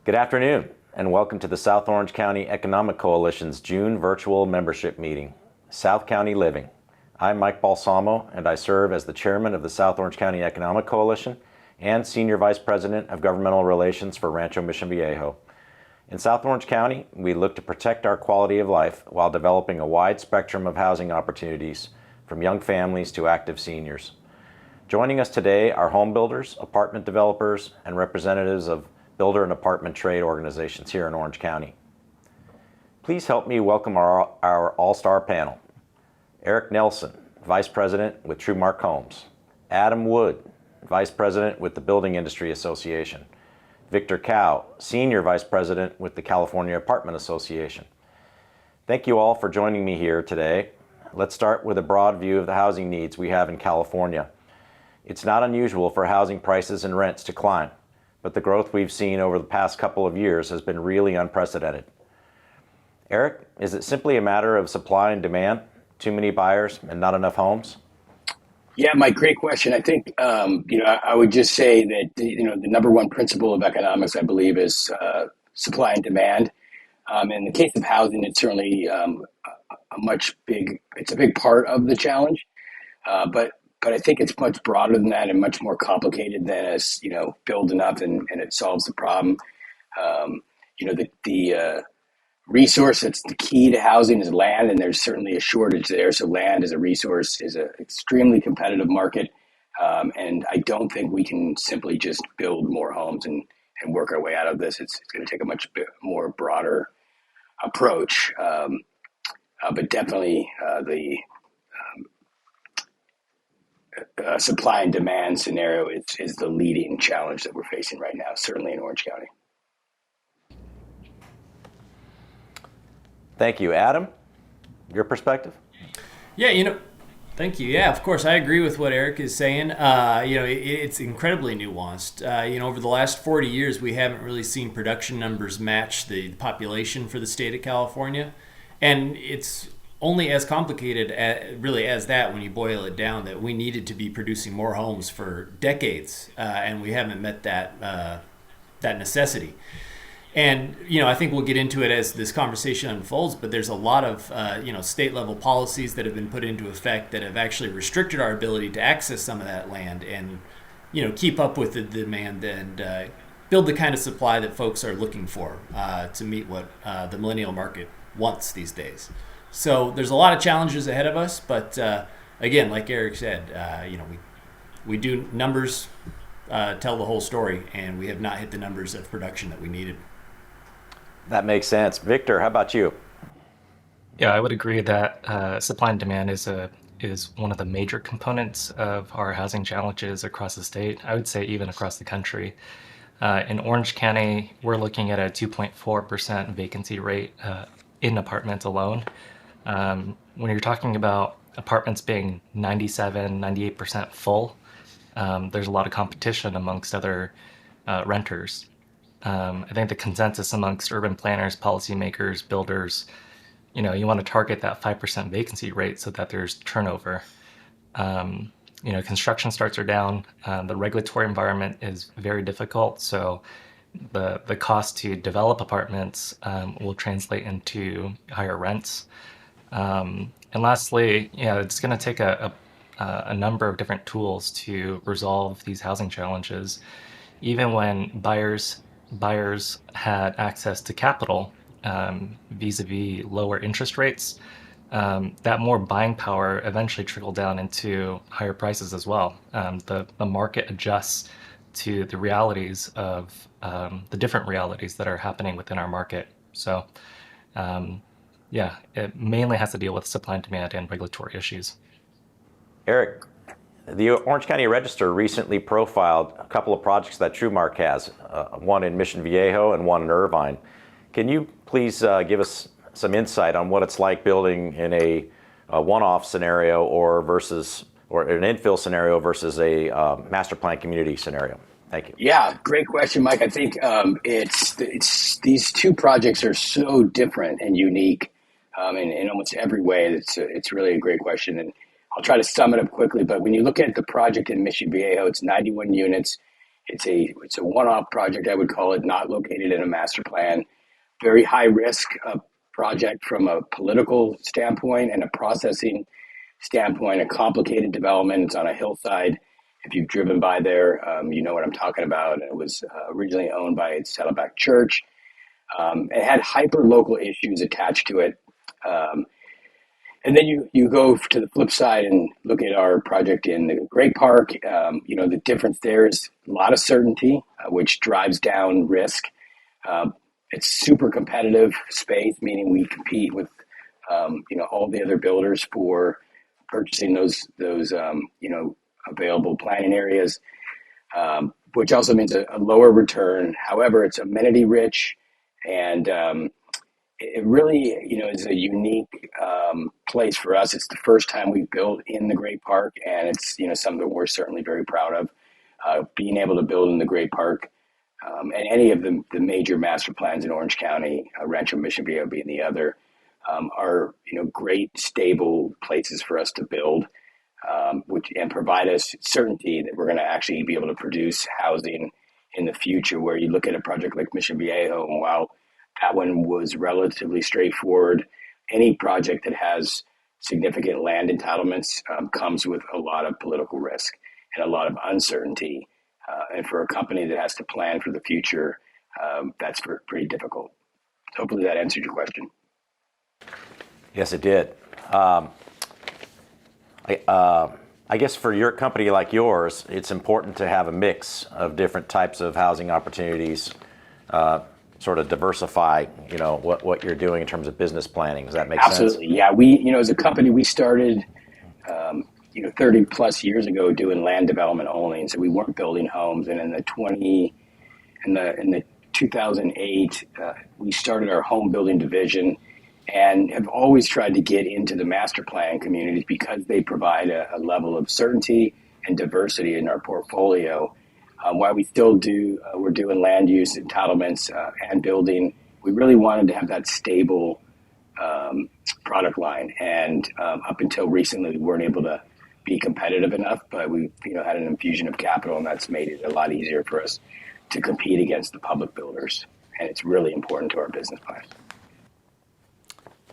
Good afternoon, and welcome to the South Orange County Economic Coalition's June virtual membership meeting, South County Living. I'm Mike Balsamo, and I serve as the chairman of the South Orange County Economic Coalition and Senior Vice President of Governmental Relations for Rancho Mission Viejo. In South Orange County, we look to protect our quality of life while developing a wide spectrum of housing opportunities from young families to active seniors. Joining us today are home builders, apartment developers, and representatives of builder and apartment trade organizations here in Orange County. Please help me welcome our all-star panel. Eric Nelson, Vice President with Trumark Homes. Adam Wood, Vice President with the Building Industry Association. Victor Cow, Senior Vice President with the California Apartment Association. Thank you all for joining me here today. Let's start with a broad view of the housing needs we have in California. It's not unusual for housing prices and rents to climb, but the growth we've seen over the past couple of years has been really unprecedented. Eric, is it simply a matter of supply and demand? Too many buyers and not enough homes? Yeah, Mike, great question. I think, I would just say that, the number one principle of economics, I believe, is supply and demand. In the case of housing, it's certainly it's a big part of the challenge. But I think it's much broader than that and much more complicated than as, build enough and it solves the problem. The resource that's the key to housing is land, and there's certainly a shortage there. So land as a resource is an extremely competitive market. And I don't think we can simply just build more homes and work our way out of this. It's going to take a much more broader approach. But definitely the supply and demand scenario is the leading challenge that we're facing right now, certainly in Orange County. Thank you. Adam, your perspective? Yeah, thank you. Yeah, of course, I agree with what Eric is saying. It's incredibly nuanced. Over the last 40 years, we haven't really seen production numbers match the population for the state of California. And it's only as complicated as that when you boil it down, that we needed to be producing more homes for decades, and we haven't met that necessity. And I think we'll get into it as this conversation unfolds, but there's a lot of state level policies that have been put into effect that have actually restricted our ability to access some of that land and keep up with the demand and build the kind of supply that folks are looking for to meet what the millennial market wants these days. So there's a lot of challenges ahead of us, but again, like Eric said, we do numbers tell the whole story, and we have not hit the numbers of production that we needed. That makes sense. Victor, how about you? Yeah, I would agree that supply and demand is one of the major components of our housing challenges across the state. I would say even across the country. In Orange County, we're looking at a 2.4% vacancy rate in apartments alone. When you're talking about apartments being 97, 98% full, there's a lot of competition amongst other renters. I think the consensus amongst urban planners, policymakers, builders, you want to target that 5% vacancy rate so that there's turnover. Construction starts are down. The regulatory environment is very difficult. So the cost to develop apartments will translate into higher rents. And lastly, it's going to take a number of different tools to resolve these housing challenges. Even when buyers had access to capital vis-a-vis lower interest rates, that more buying power eventually trickled down into higher prices as well. The market adjusts to the realities of the different realities that are happening within our market. So it mainly has to deal with supply and demand and regulatory issues. Eric, the Orange County Register recently profiled a couple of projects that Trumark has, one in Mission Viejo and one in Irvine. Can you please give us some insight on what it's like building in a one-off scenario or an infill scenario versus a master plan community scenario? Thank you. Yeah, great question, Mike. I think it's these two projects are so different and unique in almost every way. It's really a great question, and I'll try to sum it up quickly. But when you look at the project in Mission Viejo, it's 91 units. It's a one-off project, I would call it, not located in a master plan. Very high risk project from a political standpoint and a processing standpoint. A complicated development. It's on a hillside. If you've driven by there, you know what I'm talking about. It was originally owned by Saddleback Church. It had hyper local issues attached to it. And then you go to the flip side and look at our project in the Great Park. The difference there is a lot of certainty, which drives down risk. It's super competitive space, meaning we compete with all the other builders for purchasing those available planning areas, which also means a lower return. However, it's amenity rich, and it really is a unique place for us. It's the first time we've built in the Great Park, and it's something we're certainly very proud of. Being able to build in the Great Park, and any of the major master plans in Orange County, Rancho, Mission Viejo being the other, are great stable places for us to build, and provide us certainty that we're going to actually be able to produce housing in the future. Where you look at a project like Mission Viejo, and while that one was relatively straightforward, any project that has significant land entitlements comes with a lot of political risk and a lot of uncertainty. And for a company that has to plan for the future, that's pretty difficult. Hopefully that answered your question. Yes, it did. I guess for your company like yours, it's important to have a mix of different types of housing opportunities, sort of diversify, what you're doing in terms of business planning. Does that make sense? Absolutely. Yeah. We, as a company, we started, 30 plus years ago doing land development only. And so we weren't building homes. And in the 2008, we started our home building division, and have always tried to get into the master plan communities because they provide a level of certainty and diversity in our portfolio. While we still we're doing land use entitlements and building, we really wanted to have that stable product line. And up until recently, we weren't able to be competitive enough, but we had an infusion of capital, and that's made it a lot easier for us to compete against the public builders. And it's really important to our business plan.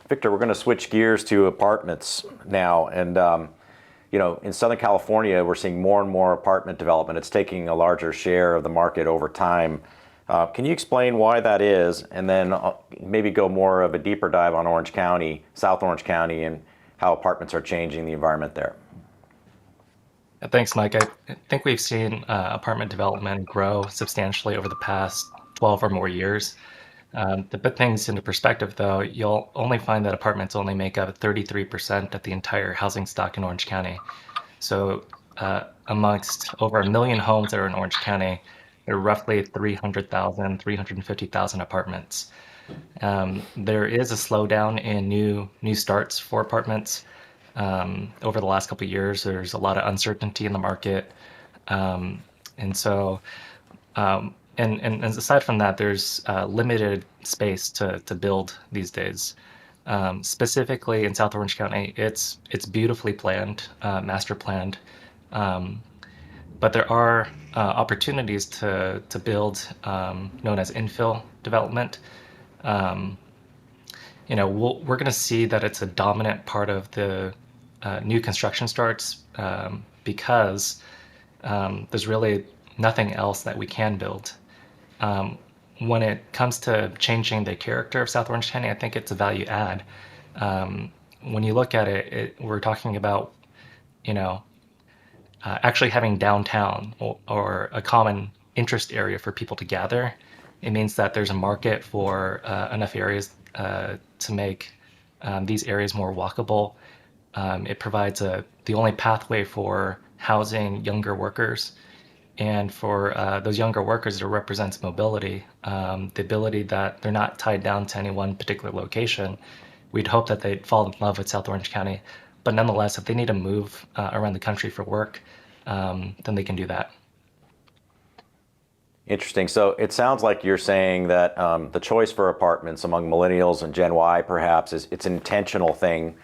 Victor, we're going to switch gears to apartments now. And, in Southern California, we're seeing more and more apartment development. It's taking a larger share of the market over time. Can you explain why that is? And then maybe go more of a deeper dive on Orange County, South Orange County, and how apartments are changing the environment there. Thanks, Mike. I think we've seen apartment development grow substantially over the past 12 or more years. To put things into perspective, though, you'll only find that apartments only make up 33% of the entire housing stock in Orange County. So amongst over 1 million homes that are in Orange County, there are roughly 300,000, 350,000 apartments. There is a slowdown in new starts for apartments. Over the last couple of years, there's a lot of uncertainty in the market. And aside from that, there's limited space to build these days. Specifically in South Orange County, it's beautifully planned, master planned, but there are opportunities to build known as infill development. We're going to see that it's a dominant part of the new construction starts because there's really nothing else that we can build. When it comes to changing the character of South Orange County, I think it's a value add. When you look at it, we're talking about, actually having downtown or a common interest area for people to gather. It means that there's a market for enough areas to make these areas more walkable. It provides the only pathway for housing younger workers. And for those younger workers, it represents mobility, the ability that they're not tied down to any one particular location. We'd hope that they'd fall in love with South Orange County. But nonetheless, if they need to move around the country for work, then they can do that. Interesting. So it sounds like you're saying that the choice for apartments among millennials and Gen Y perhaps it's an intentional thing,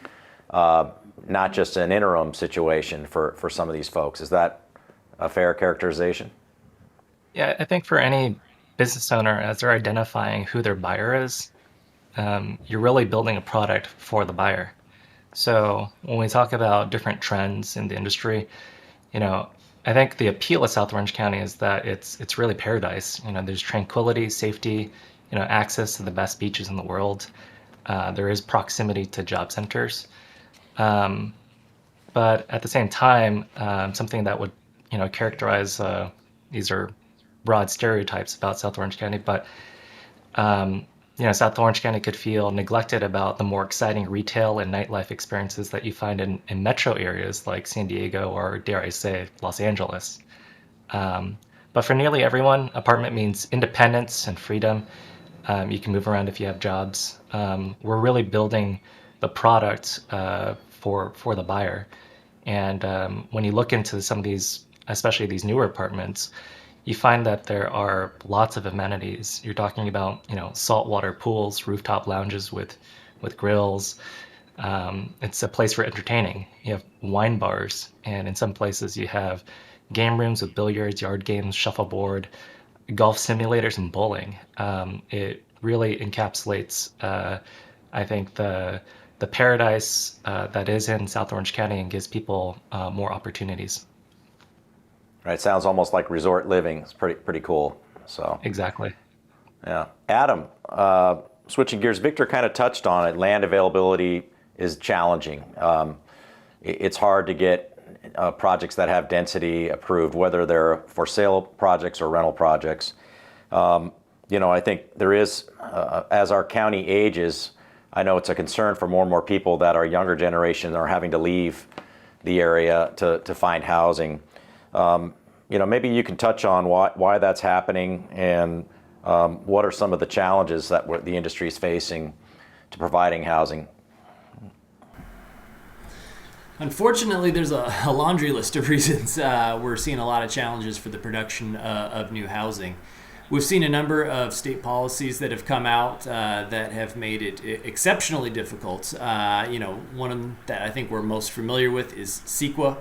not just an interim situation for some of these folks. Is that a fair characterization? Yeah, I think for any business owner, as they're identifying who their buyer is, you're really building a product for the buyer. So when we talk about different trends in the industry, you know, I think the appeal of South Orange County is that it's really paradise. There's tranquility, safety, access to the best beaches in the world. There is proximity to job centers. Um, but at the same time, something that would, characterize these are broad stereotypes about South Orange County, but um, South Orange County could feel neglected about the more exciting retail and nightlife experiences that you find in metro areas like San Diego or, dare I say, Los Angeles. Um, but for nearly everyone, apartment means independence and freedom. You can move around if you have jobs. We're really building the product for the buyer. And when you look into some of these, especially these newer apartments, you find that there are lots of amenities. You're talking about, saltwater pools, rooftop lounges with grills. It's a place for entertaining. You have wine bars, and in some places you have game rooms with billiards, yard games, shuffleboard, golf simulators, and bowling. It really encapsulates, I think, the paradise that is in South Orange County and gives people more opportunities. Right, sounds almost like resort living. It's pretty cool. So Exactly. yeah, Adam. Switching gears, Victor kind of touched on it. Land availability is challenging. It's hard to get projects that have density approved, whether they're for sale projects or rental projects. I think there is, as our county ages, I know it's a concern for more and more people that our younger generation are having to leave the area to find housing. Maybe you can touch on why that's happening and what are some of the challenges that the industry is facing to providing housing. Unfortunately, there's a laundry list of reasons we're seeing a lot of challenges for the production of new housing. We've seen a number of state policies that have come out that have made it exceptionally difficult. One of them that I think we're most familiar with is CEQA.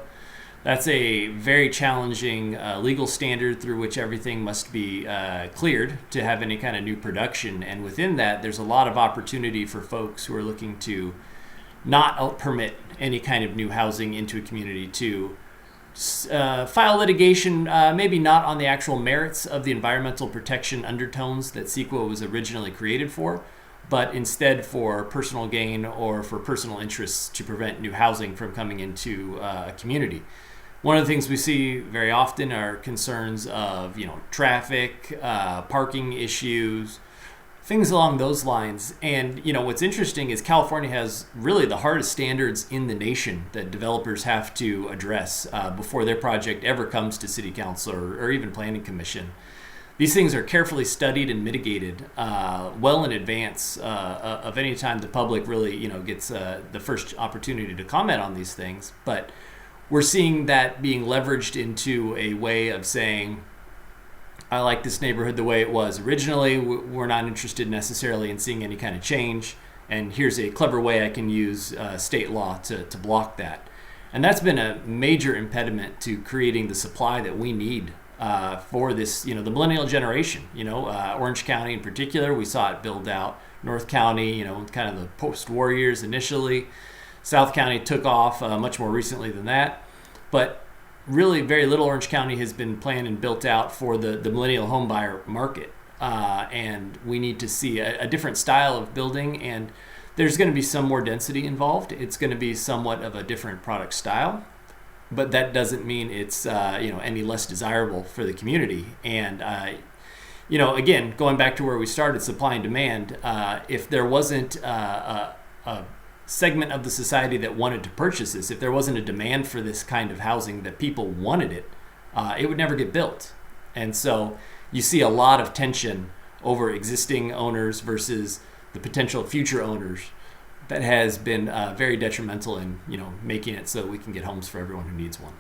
That's a very challenging legal standard through which everything must be cleared to have any kind of new production. And within that, there's a lot of opportunity for folks who are looking to not permit any kind of new housing into a community to file litigation, maybe not on the actual merits of the environmental protection undertones that CEQA was originally created for, but instead for personal gain or for personal interests to prevent new housing from coming into a community. One of the things we see very often are concerns of, traffic, parking issues, things along those lines. And, what's interesting is California has really the hardest standards in the nation that developers have to address before their project ever comes to city council or even planning commission. These things are carefully studied and mitigated well in advance of any time the public really, gets the first opportunity to comment on these things. But we're seeing that being leveraged into a way of saying, I like this neighborhood the way it was originally. We're not interested necessarily in seeing any kind of change. And here's a clever way I can use state law to block that. And that's been a major impediment to creating the supply that we need for this, the millennial generation. Orange County in particular, we saw it build out. North County, kind of the post-war years initially. South County took off much more recently than that. But really very little Orange County has been planned and built out for the millennial home buyer market. And we need to see a different style of building, and there's going to be some more density involved. It's going to be somewhat of a different product style, but that doesn't mean it's any less desirable for the community. And again, going back to where we started, supply and demand, if there wasn't a segment of the society that wanted to purchase this, if there wasn't a demand for this kind of housing that people wanted it would never get built. And so you see a lot of tension over existing owners versus the potential future owners that has been very detrimental in making it so we can get homes for everyone who needs one.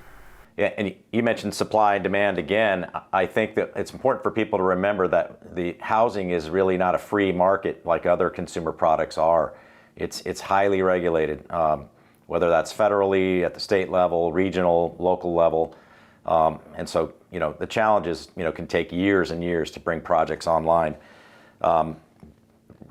Yeah, and you mentioned supply and demand again. I think that it's important for people to remember that the housing is really not a free market like other consumer products are. It's highly regulated, whether that's federally, at the state level, regional, local level. And so, the challenges, can take years and years to bring projects online.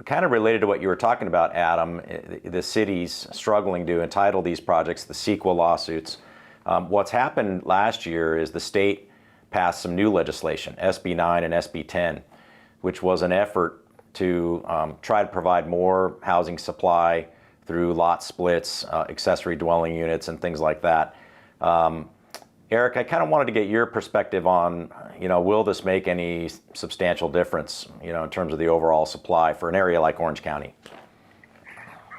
Kind of related to what you were talking about, Adam, the cities struggling to entitle these projects, the CEQA lawsuits. What's happened last year is the state passed some new legislation, SB 9 and SB 10, which was an effort to try to provide more housing supply through lot splits, accessory dwelling units, and things like that. Eric, I kind of wanted to get your perspective on, will this make any substantial difference, in terms of the overall supply for an area like Orange County?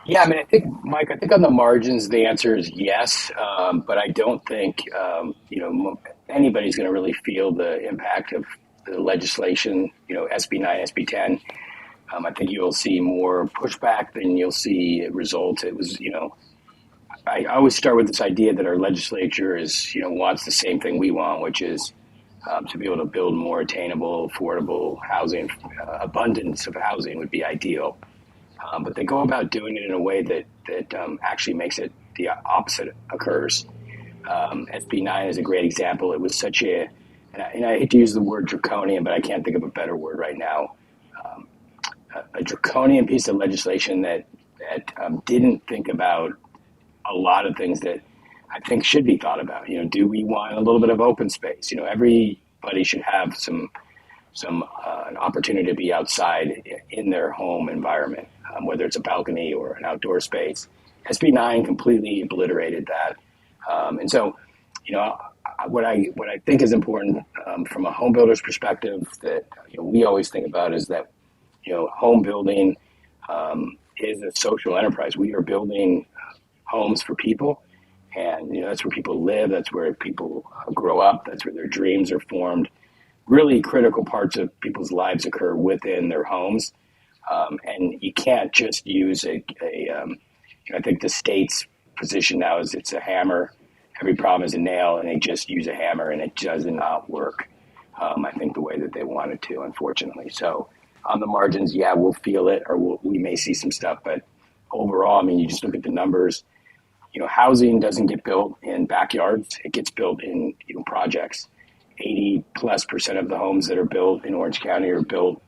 Yeah, I mean, I think, Mike, on the margins, the answer is yes, but I don't think, anybody's going to really feel the impact of the legislation, SB 9, SB 10. I think you'll see more pushback than you'll see results. It was, I always start with this idea that our legislature wants the same thing we want, which is to be able to build more attainable, affordable housing. Abundance of housing would be ideal. But they go about doing it in a way that actually makes it the opposite occurs. SB 9 is a great example. It was such and I hate to use the word draconian, but I can't think of a better word right now. A draconian piece of legislation that didn't think about a lot of things that I think should be thought about. Do we want a little bit of open space? Everybody should have some an opportunity to be outside in their home environment, whether it's a balcony or an outdoor space. SB 9 completely obliterated that, and so what I think is important from a home builder's perspective that we always think about is that home building is a social enterprise. We are building homes for people, and that's where people live. That's where people grow up. That's where their dreams are formed. Really critical parts of people's lives occur within their homes, and you can't just use I think the state's position now is it's a hammer. Every problem is a nail, and they just use a hammer, and it does not work. I think the way that they want it to, unfortunately. So on the margins, yeah, we'll feel it, or we may see some stuff, but overall, I mean, you just look at the numbers. Housing doesn't get built in backyards; it gets built in projects. 80+% of the homes that are built in Orange County are built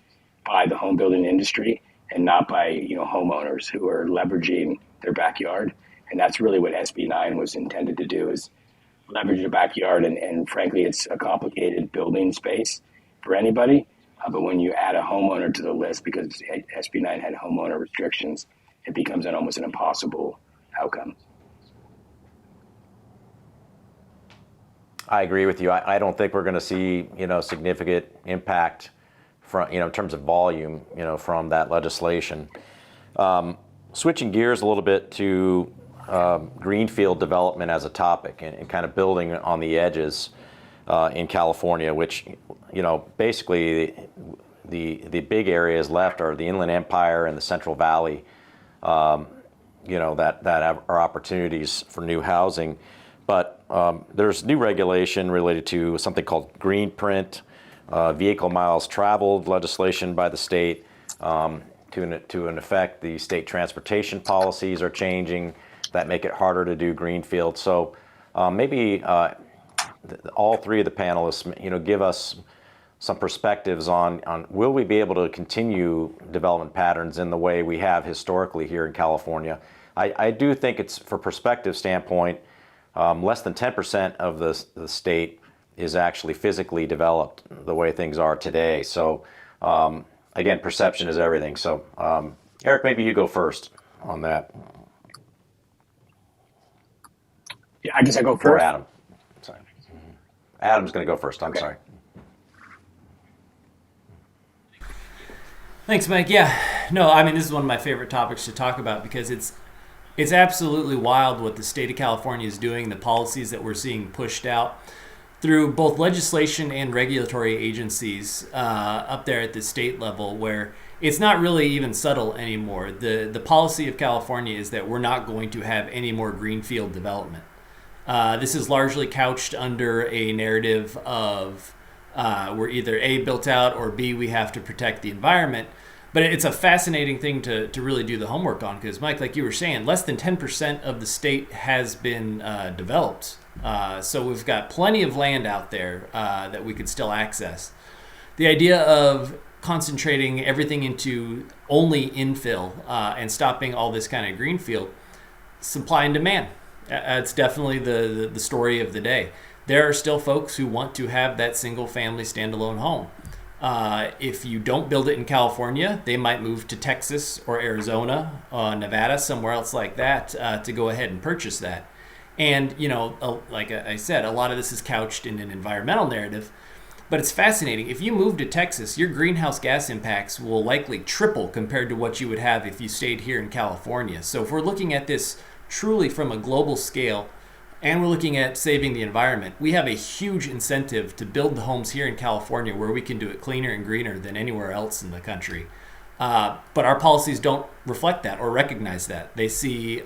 by the home building industry and not by homeowners who are leveraging their backyard. And that's really what SB 9 was intended to do, is leverage the backyard. And frankly, it's a complicated building space for anybody. But when you add a homeowner to the list, because SB 9 had homeowner restrictions, it becomes almost an impossible outcome. I agree with you. I don't think we're going to see, significant impact from, in terms of volume, from that legislation. Switching gears a little bit to greenfield development as a topic and kind of building on the edges in California, which, basically the big areas left are the Inland Empire and the Central Valley, that are opportunities for new housing. But there's new regulation related to something called green print, vehicle miles traveled legislation by the state. To an effect, the state transportation policies are changing that make it harder to do greenfield. So maybe all three of the panelists, give us some perspectives on will we be able to continue development patterns in the way we have historically here in California. I do think it's, for perspective standpoint, less than 10% of the state is actually physically developed the way things are today. So again, perception is everything. So Eric, maybe you go first on that. Yeah, I guess I go first. Or Adam. Sorry. Adam's going to go first. I'm sorry. Thanks, Mike. Yeah, no, I mean, this is one of my favorite topics to talk about because it's absolutely wild what the state of California is doing, the policies that we're seeing pushed out through both legislation and regulatory agencies up there at the state level, where it's not really even subtle anymore. The policy of California is that we're not going to have any more greenfield development. This is largely couched under a narrative of we're either A, built out, or B, we have to protect the environment. But it's a fascinating thing to really do the homework on because, Mike, like you were saying, less than 10% of the state has been developed. So we've got plenty of land out there that we could still access. The idea of concentrating everything into only infill and stopping all this kind of greenfield, supply and demand. That's definitely the story of the day. There are still folks who want to have that single family standalone home. If you don't build it in California, they might move to Texas or Arizona, Nevada, somewhere else like that to go ahead and purchase that. And, like I said, a lot of this is couched in an environmental narrative, but it's fascinating. If you move to Texas, your greenhouse gas impacts will likely triple compared to what you would have if you stayed here in California. So if we're looking at this truly from a global scale, and we're looking at saving the environment, we have a huge incentive to build the homes here in California where we can do it cleaner and greener than anywhere else in the country. But our policies don't reflect that or recognize that. They see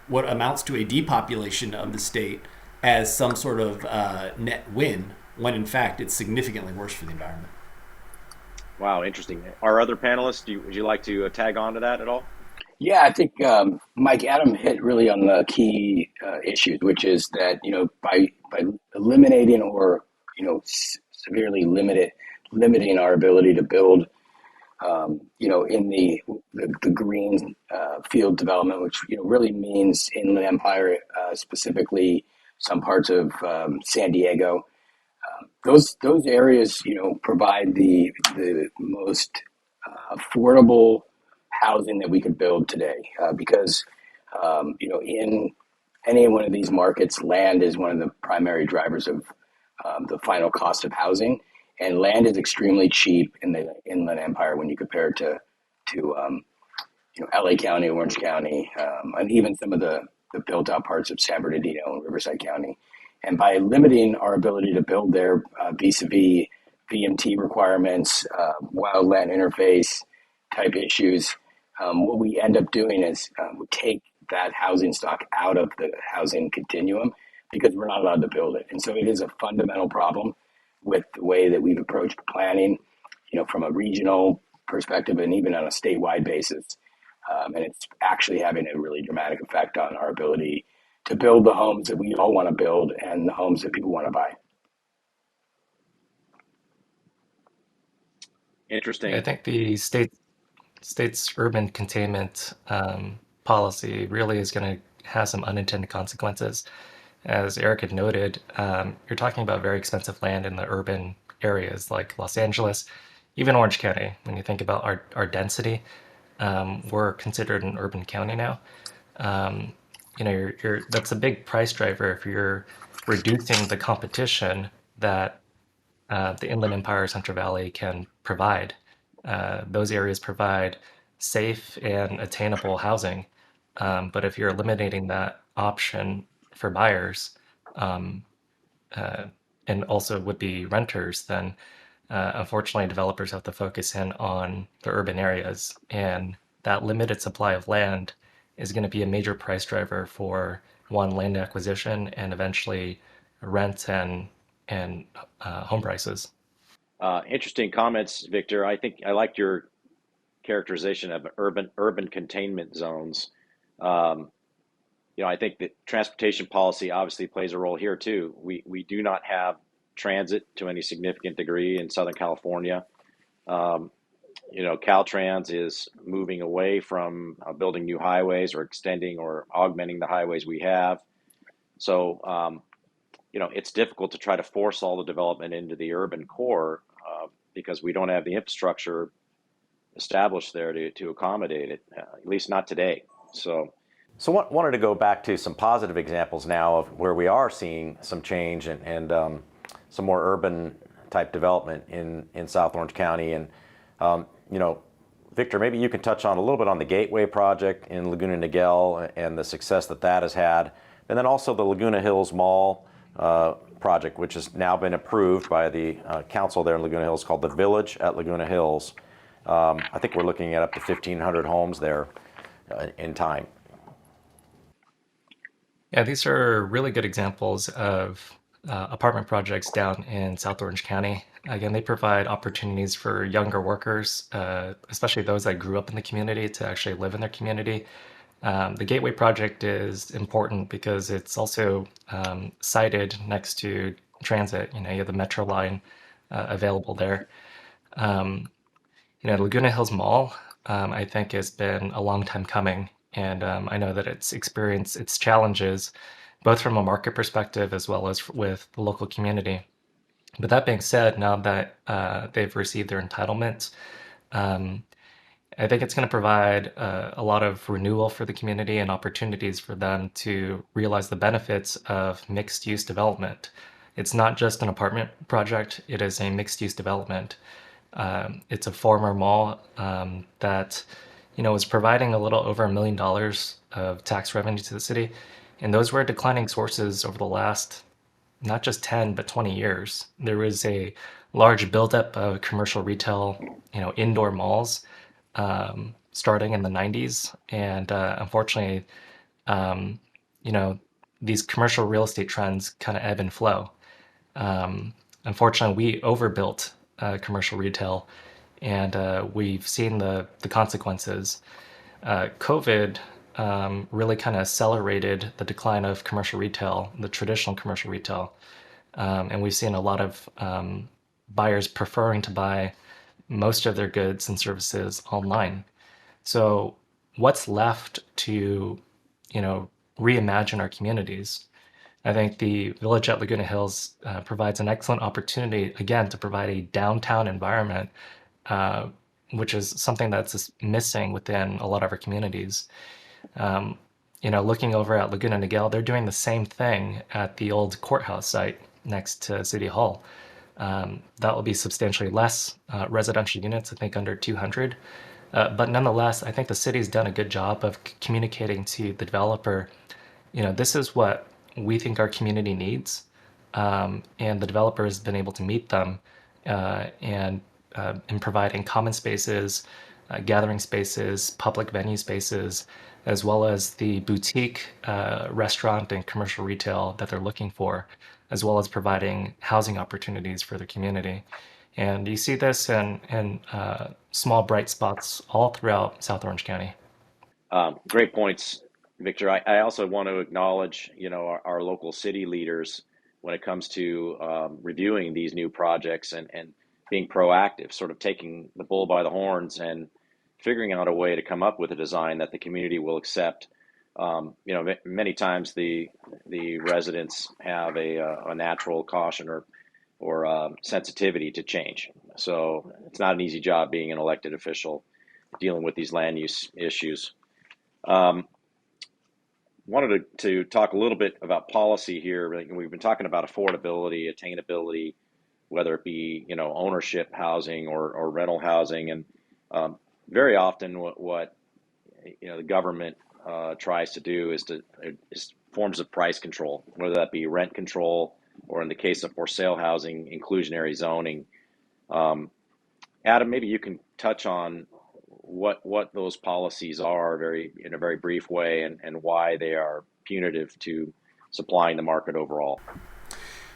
what amounts to a depopulation of the state as some sort of net win, when in fact it's significantly worse for the environment. Wow, interesting. Our other panelists, would you like to tag on to that at all? Yeah, I think Mike Adam hit really on the key issues, which is that by eliminating or severely limiting our ability to build, in the green field development, which really means Inland Empire, specifically some parts of San Diego. Those areas, provide the most affordable housing that we could build today, because in any one of these markets, land is one of the primary drivers of the final cost of housing, and land is extremely cheap in the Inland Empire when you compare it to LA County, Orange County, and even some of the built out parts of San Bernardino and Riverside County. And by limiting our ability to build there vis-a-vis VMT requirements, wildland interface type issues, what we end up doing is we take that housing stock out of the housing continuum because we're not allowed to build it. And so it is a fundamental problem with the way that we've approached planning, from a regional perspective and even on a statewide basis. And it's actually having a really dramatic effect on our ability to build the homes that we all want to build and the homes that people want to buy. Interesting. I think the state's urban containment policy really is going to have some unintended consequences. As Eric had noted, you're talking about very expensive land in the urban areas like Los Angeles, even Orange County. When you think about our density, we're considered an urban county now. That's a big price driver if you're reducing the competition that the Inland Empire Central Valley can provide. Those areas provide safe and attainable housing. But if you're eliminating that option for buyers and also would-be renters, then unfortunately developers have to focus in on the urban areas. And that limited supply of land is going to be a major price driver for land acquisition and eventually rent and home prices. Interesting comments, Victor. I think I liked your characterization of urban containment zones. I think that transportation policy obviously plays a role here too. We do not have transit to any significant degree in Southern California. Caltrans is moving away from building new highways or extending or augmenting the highways we have. So, it's difficult to try to force all the development into the urban core because we don't have the infrastructure established there to accommodate it, at least not today. So wanted to go back to some positive examples now of where we are seeing some change and some more urban type development in South Orange County. And, Victor, maybe you can touch on a little bit on the Gateway project in Laguna Niguel and the success that has had. And then also the Laguna Hills Mall project, which has now been approved by the council there in Laguna Hills, called the Village at Laguna Hills. I think we're looking at up to 1,500 homes there in time. Yeah, these are really good examples of apartment projects down in South Orange County. Again, they provide opportunities for younger workers, especially those that grew up in the community, to actually live in their community. The Gateway project is important because it's also sited next to transit. You have the Metro line available there. Laguna Hills Mall, I think, has been a long time coming, and I know that it's experienced its challenges, both from a market perspective as well as with the local community. But that being said, now that they've received their entitlements, um, I think it's going to provide a lot of renewal for the community and opportunities for them to realize the benefits of mixed use development. It's not just an apartment project, it is a mixed use development. It's a former mall that was providing a little over $1 million of tax revenue to the city. And those were declining sources over the last not just 10, but 20 years. There was a large buildup of commercial retail, indoor malls starting in the 90s. And unfortunately, um, you know, these commercial real estate trends kind of ebb and flow. Unfortunately, we overbuilt commercial retail, and we've seen the consequences. COVID really kind of accelerated the decline of commercial retail, the traditional commercial retail, and we've seen a lot of buyers preferring to buy most of their goods and services online. So, what's left to, reimagine our communities? I think the Village at Laguna Hills provides an excellent opportunity, again, to provide a downtown environment, uh, which is something that's just missing within a lot of our communities. Um, Looking over at Laguna Niguel, they're doing the same thing at the old courthouse site next to City Hall. That will be substantially less residential units, I think under 200. But nonetheless, I think the city's done a good job of communicating to the developer, this is what we think our community needs. And the developer has been able to meet them and in providing common spaces, gathering spaces, public venue spaces, as well as the boutique restaurant and commercial retail that they're looking for, as well as providing housing opportunities for the community. And you see this in small bright spots all throughout South Orange County. Great points, Victor. I also want to acknowledge, our local city leaders when it comes to reviewing these new projects and being proactive, sort of taking the bull by the horns and figuring out a way to come up with a design that the community will accept. Many times the residents have a natural caution or sensitivity to change. So it's not an easy job being an elected official dealing with these land use issues. Wanted to talk a little bit about policy here. We've been talking about affordability, attainability, whether it be ownership housing or rental housing, and very often what the government tries to do is forms of price control, whether that be rent control or in the case of for sale housing, inclusionary zoning. Adam, maybe you can touch on what those policies are in a very brief way and why they are punitive to supplying the market overall.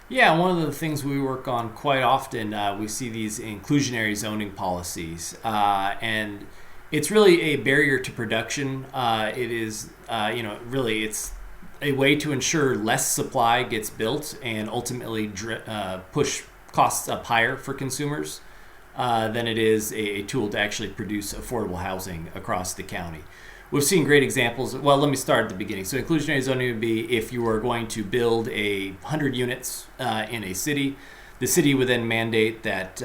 Yeah, one of the things we work on quite often, we see these inclusionary zoning policies, and it's really a barrier to production. It is, really, it's a way to ensure less supply gets built and ultimately push costs up higher for consumers than it is a tool to actually produce affordable housing across the county. We've seen great examples. Well, let me start at the beginning. So inclusionary zoning would be if you are going to build 100 units in a city, the city would then mandate that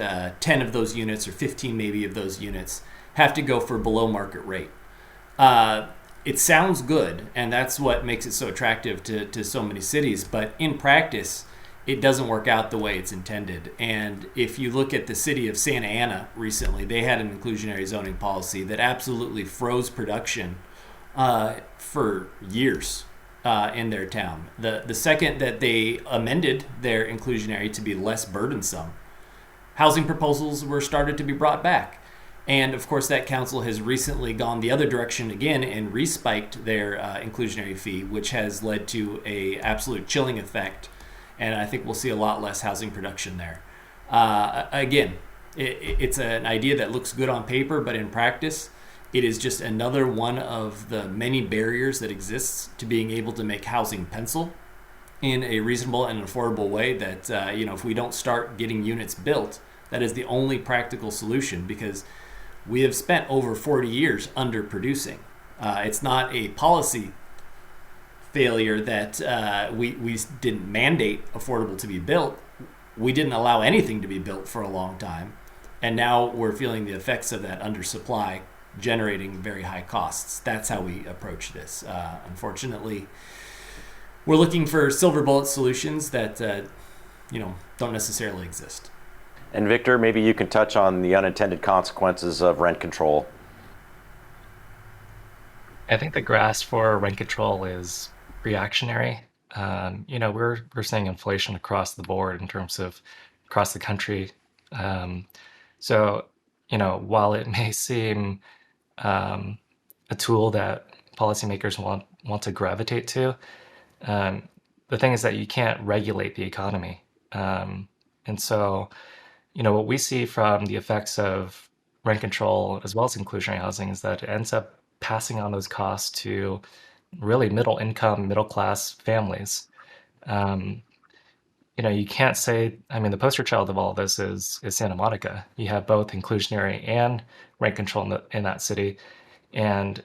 10 of those units or 15 maybe of those units have to go for below market rate. It sounds good, and that's what makes it so attractive to so many cities, but in practice, it doesn't work out the way it's intended. And if you look at the city of Santa Ana recently, they had an inclusionary zoning policy that absolutely froze production for years in their town. The second that they amended their inclusionary to be less burdensome, housing proposals were started to be brought back. And of course, that council has recently gone the other direction again and respiked their inclusionary fee, which has led to a absolute chilling effect. And I think we'll see a lot less housing production there. Again, it's an idea that looks good on paper, but in practice, it is just another one of the many barriers that exists to being able to make housing pencil in a reasonable and affordable way. That if we don't start getting units built, that is the only practical solution, because we have spent over 40 years underproducing. It's not a policy failure that we didn't mandate affordable to be built. We didn't allow anything to be built for a long time, and now we're feeling the effects of that undersupply, generating very high costs. That's how we approach this. Unfortunately, we're looking for silver bullet solutions that don't necessarily exist. And Victor, maybe you can touch on the unintended consequences of rent control. I think the grasp for rent control is reactionary. We're seeing inflation across the board in terms of across the country. Um, so, while it may seem a tool that policymakers want to gravitate to, um, the thing is that you can't regulate the economy. And so, what we see from the effects of rent control as well as inclusionary housing is that it ends up passing on those costs to really middle income, middle class families. Um, you can't say, I mean, the poster child of all this is Santa Monica. You have both inclusionary and rent control in that city. And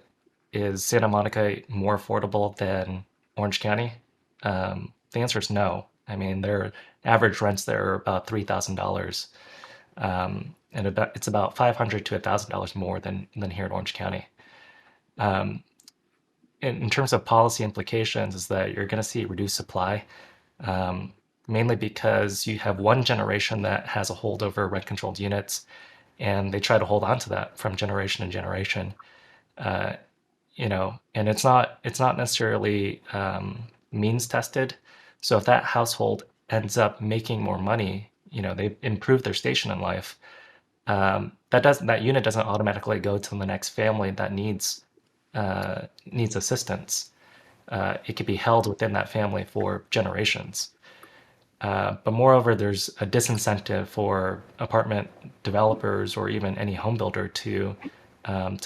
is Santa Monica more affordable than Orange County? The answer is no. I mean, their average rents there are about $3,000, and it's about $500 to $1,000 more than here in Orange County. Um, in terms of policy implications, is that you're going to see reduced supply, um, mainly because you have one generation that has a hold over rent-controlled units, and they try to hold on to that from generation to generation. Uh, and it's not necessarily means tested. So if that household ends up making more money, they improve their station in life. That unit doesn't automatically go to the next family that needs assistance. It could be held within that family for generations. But moreover, there's a disincentive for apartment developers or even any home builder to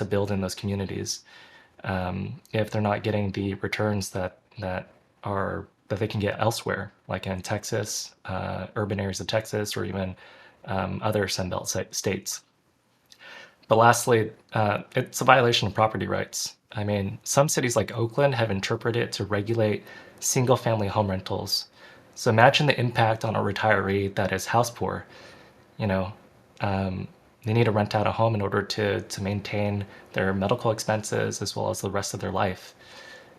build in those communities if they're not getting the returns that they can get elsewhere, like in Texas, urban areas of Texas, or even other Sunbelt states. But lastly, it's a violation of property rights. I mean, some cities like Oakland have interpreted it to regulate single-family home rentals. So imagine the impact on a retiree that is house poor. You know, they need to rent out a home in order to maintain their medical expenses as well as the rest of their life.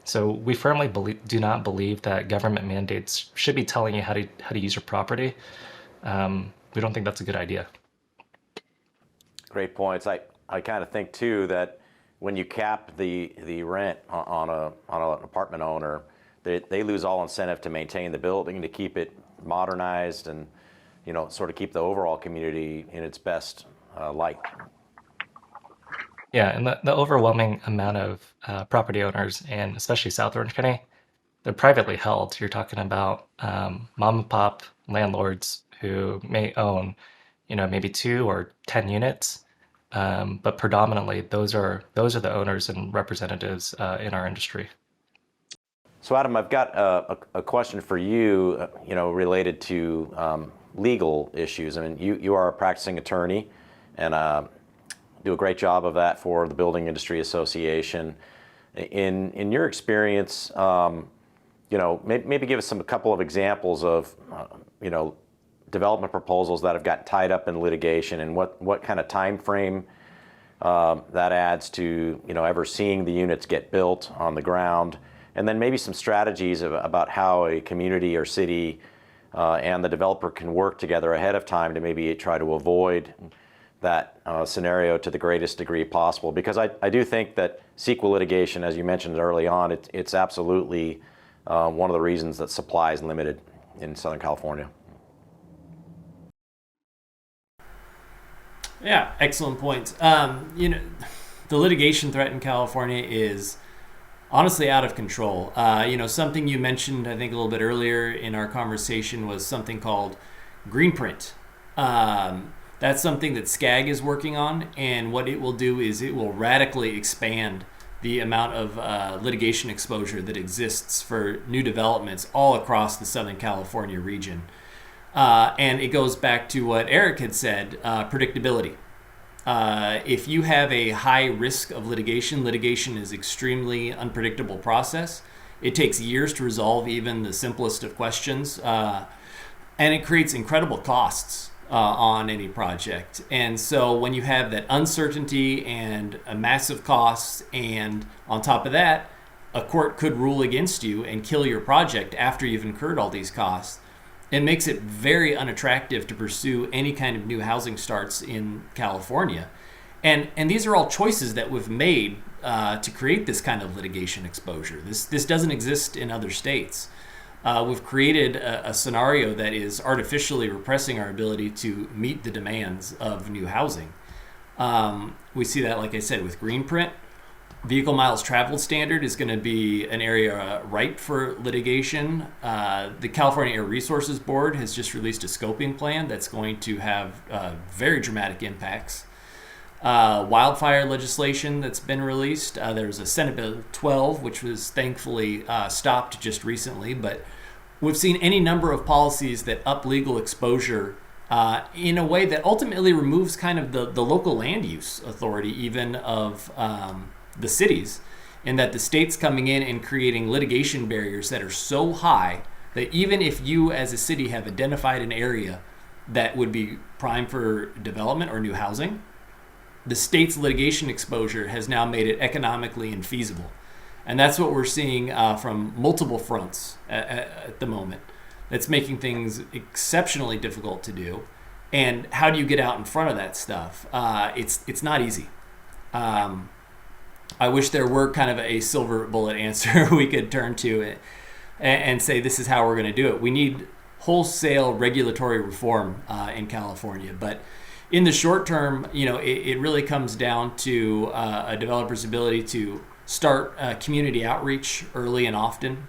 So we firmly do not believe that government mandates should be telling you how to use your property. We don't think that's a good idea. Great points. I kind of think too that when you cap the rent on an apartment owner, they lose all incentive to maintain the building, to keep it modernized, and sort of keep the overall community in its best light. Yeah, and the overwhelming amount of property owners, and especially South Orange County, they're privately held. You're talking about mom and pop landlords who may own, maybe 2 or 10 units, but predominantly those are the owners and representatives in our industry. So Adam, I've got a question for you, related to legal issues. I mean, you are a practicing attorney, and do a great job of that for the Building Industry Association. In your experience, maybe give us a couple of examples of, development proposals that have gotten tied up in litigation, and what kind of time frame that adds to, ever seeing the units get built on the ground, and then maybe some strategies about how a community or city and the developer can work together ahead of time to maybe try to avoid that scenario to the greatest degree possible. Because I do think that CEQA litigation, as you mentioned early on, it's absolutely one of the reasons that supply is limited in Southern California. Yeah, excellent points. The litigation threat in California is honestly out of control. Something you mentioned, I think, a little bit earlier in our conversation was something called green print. That's something that SCAG is working on, and what it will do is it will radically expand the amount of litigation exposure that exists for new developments all across the Southern California region. And it goes back to what Eric had said, predictability. If you have a high risk of litigation, litigation is extremely unpredictable process. It takes years to resolve even the simplest of questions, and it creates incredible costs on any project. And so when you have that uncertainty and a massive costs, and on top of that, a court could rule against you and kill your project after you've incurred all these costs, it makes it very unattractive to pursue any kind of new housing starts in California. And these are all choices that we've made to create this kind of litigation exposure. This doesn't exist in other states. We've created a scenario that is artificially repressing our ability to meet the demands of new housing. We see that, like I said, with Greenprint. Vehicle miles traveled standard is going to be an area ripe for litigation. The California Air Resources Board has just released a scoping plan that's going to have very dramatic impacts. Wildfire legislation that's been released. There's a Senate Bill 12, which was thankfully stopped just recently, but we've seen any number of policies that up legal exposure in a way that ultimately removes kind of the local land use authority even of the cities, in that the state's coming in and creating litigation barriers that are so high that even if you as a city have identified an area that would be prime for development or new housing, the state's litigation exposure has now made it economically infeasible. And that's what we're seeing from multiple fronts at the moment. That's making things exceptionally difficult to do. And how do you get out in front of that stuff? It's not easy. I wish there were kind of a silver bullet answer we could turn to and say this is how we're going to do it. We need wholesale regulatory reform in California, but in the short term, it really comes down to a developer's ability to start community outreach early and often,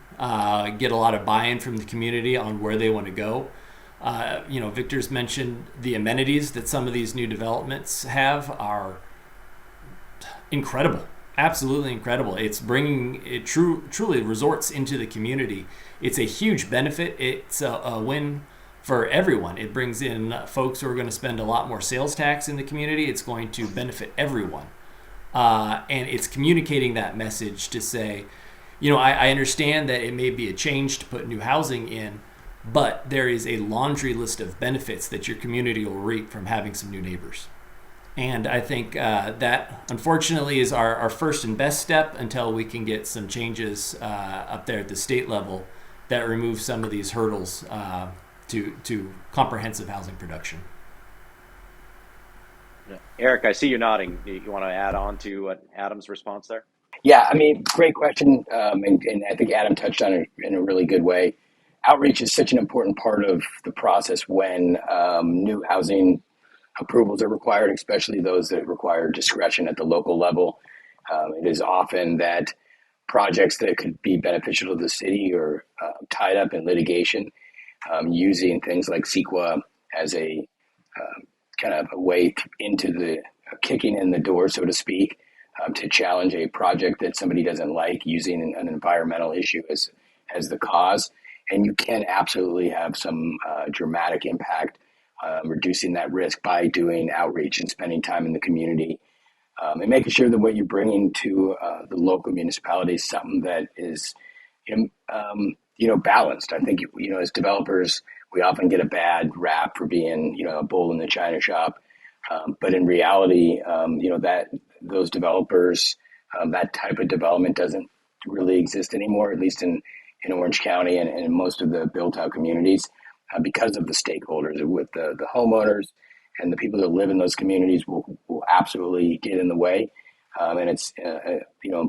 get a lot of buy-in from the community on where they want to go. Victor's mentioned the amenities that some of these new developments have are incredible, absolutely incredible. It's bringing it truly resorts into the community. It's a huge benefit. It's a win for everyone. It brings in folks who are going to spend a lot more sales tax in the community. It's going to benefit everyone. And it's communicating that message to say, I understand that it may be a change to put new housing in, but there is a laundry list of benefits that your community will reap from having some new neighbors. And I think that, unfortunately, is our first and best step until we can get some changes up there at the state level that remove some of these hurdles to comprehensive housing production. Eric, I see you nodding. Do you want to add on to Adam's response there? Yeah, I mean, great question. And I think Adam touched on it in a really good way. Outreach is such an important part of the process when new housing approvals are required, especially those that require discretion at the local level. It is often that projects that could be beneficial to the city are tied up in litigation, using things like CEQA as a kind of a way into the kicking in the door, so to speak, to challenge a project that somebody doesn't like, using an environmental issue as the cause. And you can absolutely have some dramatic impact reducing that risk by doing outreach and spending time in the community, and making sure that what you're bringing to the local municipality is something that is, balanced. I think, as developers, we often get a bad rap for being, a bull in the china shop. But in reality, that those developers, that type of development doesn't really exist anymore, at least in Orange County and in most of the built-out communities, because of the stakeholders, with the homeowners and the people that live in those communities will absolutely get in the way. And it's,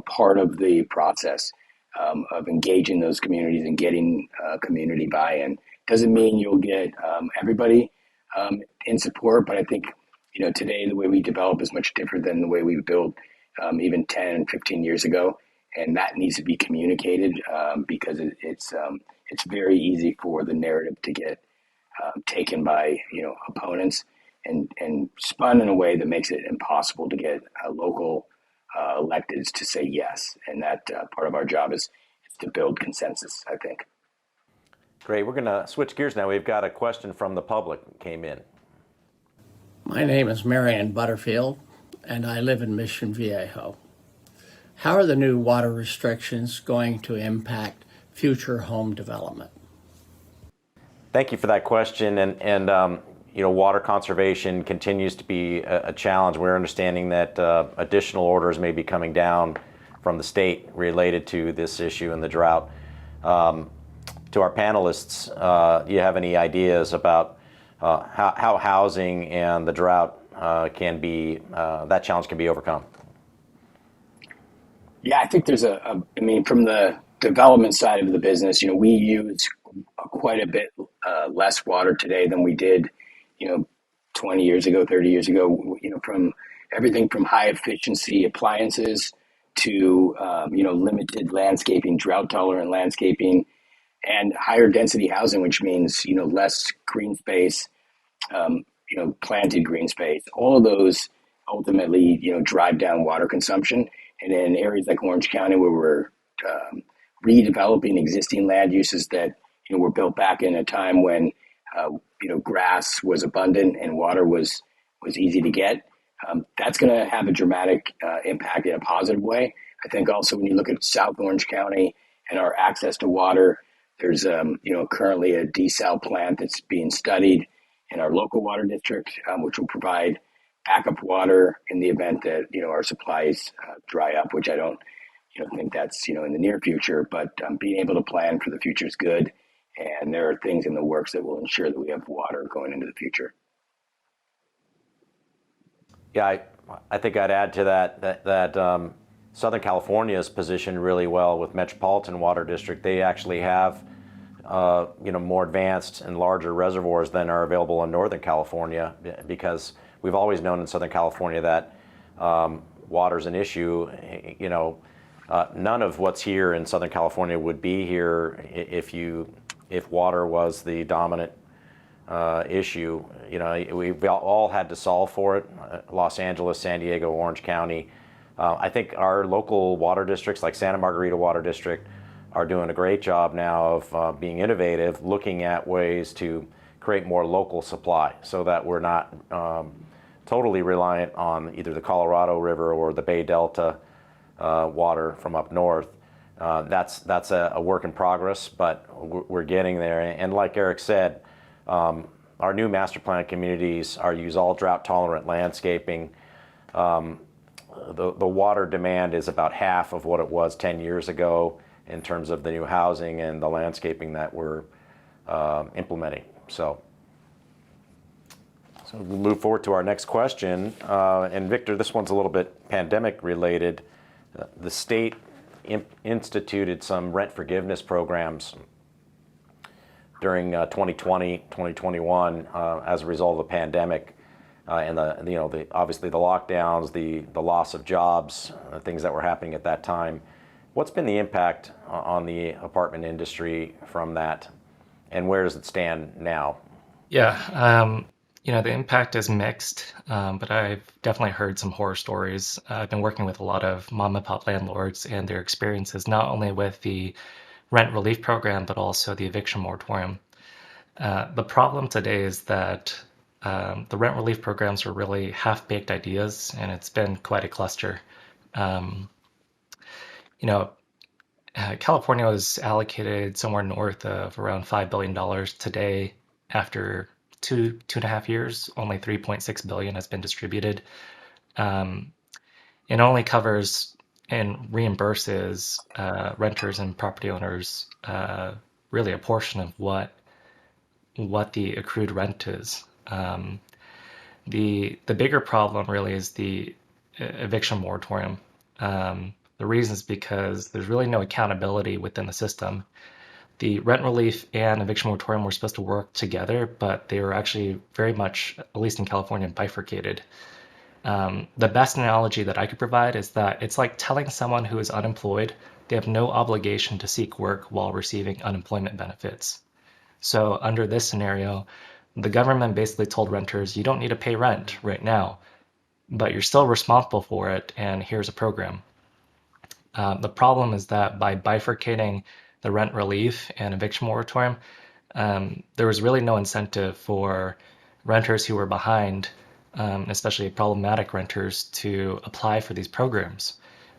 part of the process of engaging those communities and getting community buy-in. Doesn't mean you'll get everybody in support, but I think, today the way we develop is much different than the way we built even 10, 15 years ago. And that needs to be communicated because it's very easy for the narrative to get taken by opponents and spun in a way that makes it impossible to get local electeds to say yes. And that part of our job is to build consensus, I think. Great. We're going to switch gears now. We've got a question from the public that came in. My name is Marion Butterfield, and I live in Mission Viejo. How are the new water restrictions going to impact future home development? Thank you for that question. And water conservation continues to be a challenge. We're understanding that additional orders may be coming down from the state related to this issue and the drought. To our panelists, do you have any ideas about how housing and the drought that challenge can be overcome? Yeah, I think there's from the development side of the business, we use quite a bit less water today than we did, 20 years ago, 30 years ago, from everything from high efficiency appliances to, limited landscaping, drought tolerant landscaping, and higher density housing, which means, less green space, planted green space. All of those ultimately, drive down water consumption. And in areas like Orange County, where we're redeveloping existing land uses that were built back in a time when grass was abundant and water was easy to get, that's going to have a dramatic impact in a positive way. I think also when you look at South Orange County and our access to water, there's currently a desal plant that's being studied in our local water district, which will provide backup water in the event that our supplies dry up, which I don't think that's in the near future. But being able to plan for the future is good, and there are things in the works that will ensure that we have water going into the future. Yeah, I think I'd add to that Southern California is positioned really well with Metropolitan Water District. They actually have more advanced and larger reservoirs than are available in Northern California, because we've always known in Southern California that water's an issue. None of what's here in Southern California would be here if water was the dominant issue. We've all had to solve for it. Los Angeles, San Diego, Orange County. I think our local water districts, like Santa Margarita Water District, are doing a great job now of being innovative, looking at ways to create more local supply so that we're not totally reliant on either the Colorado River or the Bay Delta water from up north. That's a work in progress, but we're getting there. And like Eric said, our new master plan communities use all drought tolerant landscaping. The water demand is about half of what it was 10 years ago in terms of the new housing and the landscaping that we're implementing. So we'll move forward to our next question. And Victor, this one's a little bit pandemic related. The state instituted some rent forgiveness programs during 2020, 2021 as a result of the pandemic. And obviously the lockdowns, the loss of jobs, things that were happening at that time. What's been the impact on the apartment industry from that, and where does it stand now? Yeah, the impact is mixed, but I've definitely heard some horror stories. I've been working with a lot of mom and pop landlords and their experiences, not only with the rent relief program, but also the eviction moratorium. The problem today is that the rent relief programs are really half-baked ideas, and it's been quite a cluster. California was allocated somewhere north of around $5 billion today. After two and a half years, only $3.6 billion has been distributed. It only covers and reimburses renters and property owners really a portion of what the accrued rent is. The bigger problem really is the eviction moratorium. The reason is because there's really no accountability within the system. The rent relief and eviction moratorium were supposed to work together, but they were actually very much, at least in California, bifurcated. The best analogy that I could provide is that it's like telling someone who is unemployed they have no obligation to seek work while receiving unemployment benefits. So under this scenario, the government basically told renters, you don't need to pay rent right now, but you're still responsible for it, and here's a program. The problem is that by bifurcating the rent relief and eviction moratorium, there was really no incentive for renters who were behind, especially problematic renters, to apply for these programs.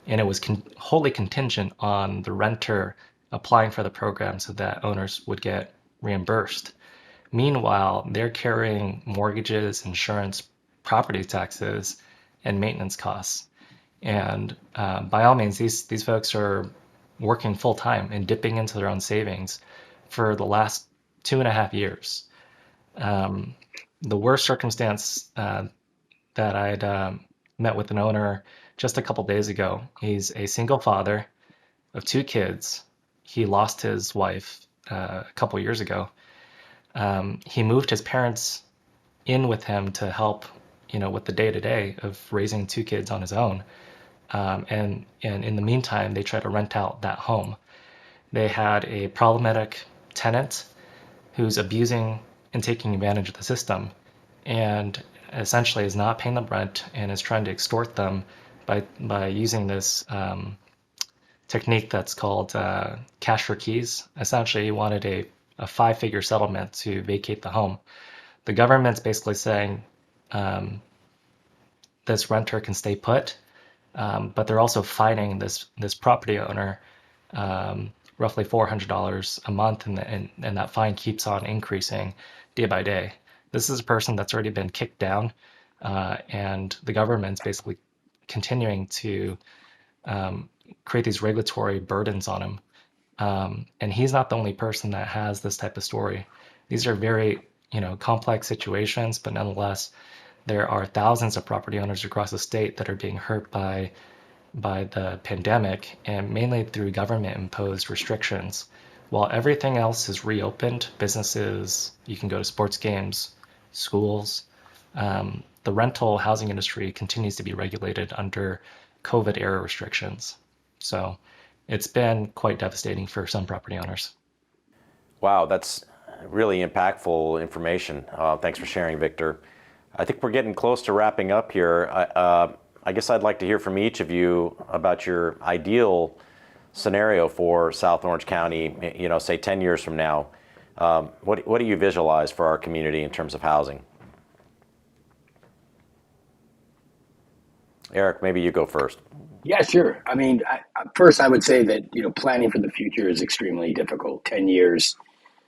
And it was wholly contingent on the renter applying for the program so that owners would get reimbursed. Meanwhile, they're carrying mortgages, insurance, property taxes, and maintenance costs. And by all means, these folks are working full time and dipping into their own savings for the last 2.5 years. The worst circumstance that I'd met with an owner just a couple days ago. He's a single father of 2 kids. He lost his wife a couple years ago. He moved his parents in with him to help, with the day-to-day of raising 2 kids on his own. And in the meantime, they tried to rent out that home. They had a problematic tenant who's abusing and taking advantage of the system, and essentially is not paying them rent and is trying to extort them by using this technique that's called cash for keys. Essentially, he wanted a 5-figure settlement to vacate the home. The government's basically saying this renter can stay put, but they're also fining this property owner roughly $400 a month, and that fine keeps on increasing day by day. This is a person that's already been kicked down, and the government's basically continuing to create these regulatory burdens on him. And he's not the only person that has this type of story. These are very, complex situations, but nonetheless, there are thousands of property owners across the state that are being hurt by the pandemic, and mainly through government-imposed restrictions. While everything else is reopened, businesses, you can go to sports games, schools, the rental housing industry continues to be regulated under COVID-era restrictions. So it's been quite devastating for some property owners. Wow, that's really impactful information. Thanks for sharing, Victor. I think we're getting close to wrapping up here. I guess I'd like to hear from each of you about your ideal scenario for South Orange County, say 10 years from now. What do you visualize for our community in terms of housing? Eric, maybe you go first. Yeah, sure. I mean, first I would say that, planning for the future is extremely difficult. 10 years,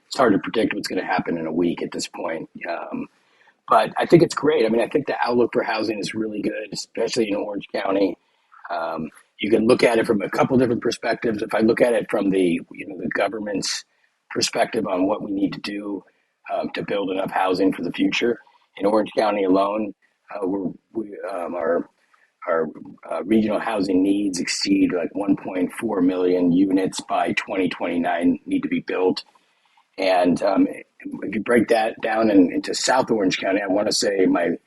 it's hard to predict what's going to happen in a week at this point. But I think it's great. I mean, I think the outlook for housing is really good, especially in Orange County. You can look at it from a couple different perspectives. If I look at it from the government's perspective on what we need to do to build enough housing for the future, in Orange County alone, our regional housing needs exceed like 1.4 million units by 2029 need to be built. And if you break that down into South Orange County, I want to say my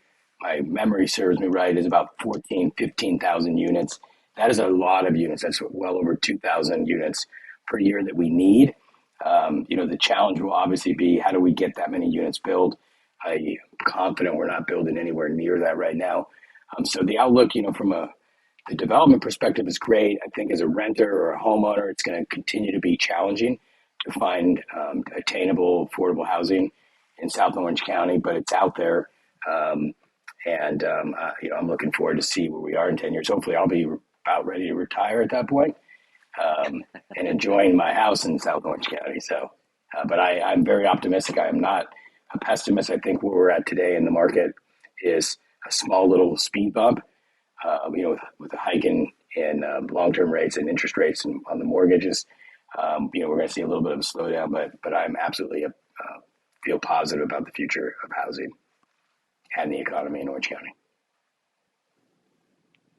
memory serves me right, is about 15,000 units. That is a lot of units. That's well over 2,000 units per year that we need. The challenge will obviously be, how do we get that many units built? I'm confident we're not building anywhere near that right now. So the outlook, from the development perspective is great. I think as a renter or a homeowner, it's going to continue to be challenging to find attainable, affordable housing in South Orange County, but it's out there. I'm looking forward to see where we are in 10 years. Hopefully I'll be about ready to retire at that point and enjoying my house in South Orange County. So, but I'm very optimistic. I am not a pessimist. I think where we're at today in the market is a small little speed bump, with a hike in long-term rates and interest rates on the mortgages. We're going to see a little bit of a slowdown, but I'm absolutely feel positive about the future of housing and the economy in Orange County.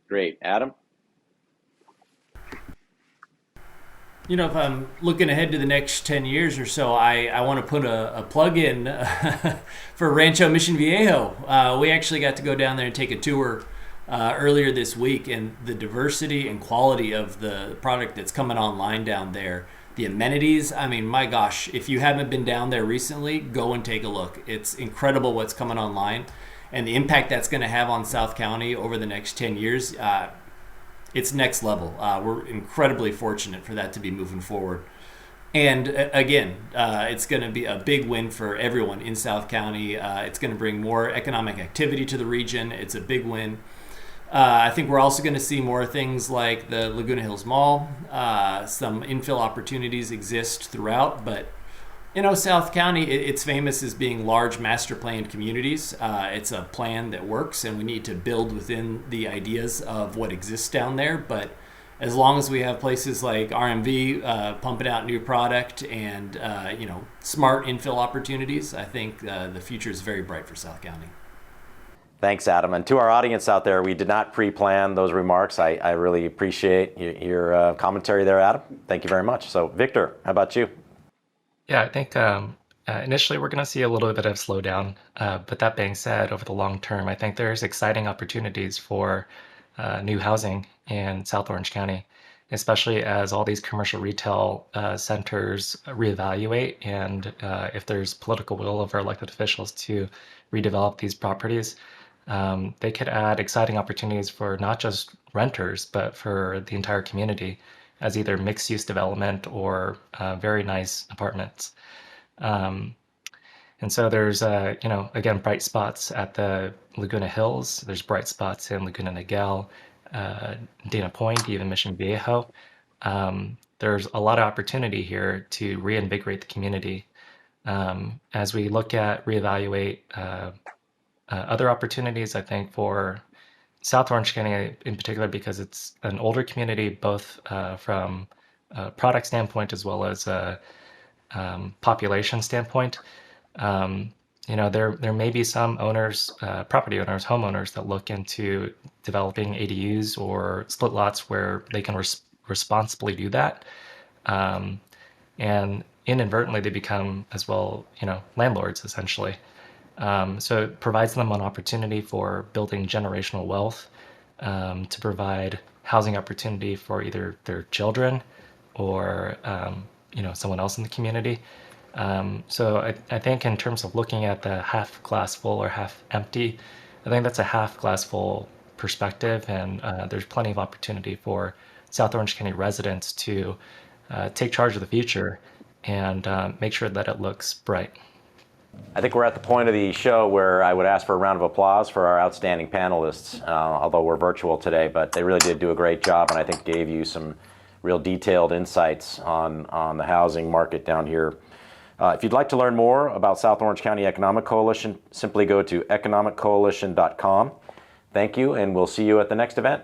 Great. Adam? If I'm looking ahead to the next 10 years or so, I want to put a plug in for Rancho Mission Viejo. We actually got to go down there and take a tour earlier this week, and the diversity and quality of the product that's coming online down there the amenities. I mean, my gosh, if you haven't been down there recently, go and take a look. It's incredible what's coming online and the impact that's going to have on South County over the next 10 years. It's next level. We're incredibly fortunate for that to be moving forward. And again, it's going to be a big win for everyone in South County. It's going to bring more economic activity to the region. It's a big win. I think we're also going to see more things like the Laguna Hills Mall. Some infill opportunities exist throughout, but South County, it's famous as being large master planned communities. It's a plan that works, and we need to build within the ideas of what exists down there. But as long as we have places like RMV pumping out new product and smart infill opportunities, I think the future is very bright for South County. Thanks, Adam. And to our audience out there, we did not pre-plan those remarks. I really appreciate your commentary there, Adam. Thank you very much. So, Victor, how about you? Yeah, I think initially we're going to see a little bit of slowdown. But that being said, over the long term, I think there's exciting opportunities for new housing in South Orange County, especially as all these commercial retail centers reevaluate, and if there's political will of our elected officials to redevelop these properties, they could add exciting opportunities for not just renters, but for the entire community as either mixed-use development or very nice apartments. And so there's, again, bright spots at the Laguna Hills. There's bright spots in Laguna Niguel, Dana Point, even Mission Viejo. There's a lot of opportunity here to reinvigorate the community. As we look at reevaluate other opportunities, I think for South Orange County in particular, because it's an older community, both from a product standpoint as well as a population standpoint. There may be some owners, property owners, homeowners that look into developing ADUs or split lots where they can responsibly do that. And inadvertently they become as well, landlords essentially. So it provides them an opportunity for building generational wealth, to provide housing opportunity for either their children or, someone else in the community. So I think in terms of looking at the half glass full or half empty, I think that's a half glass full perspective, and there's plenty of opportunity for South Orange County residents to take charge of the future and make sure that it looks bright. I think we're at the point of the show where I would ask for a round of applause for our outstanding panelists, although we're virtual today, but they really did do a great job, and I think gave you some real detailed insights on the housing market down here. If you'd like to learn more about South Orange County Economic Coalition, simply go to economiccoalition.com. Thank you, and we'll see you at the next event.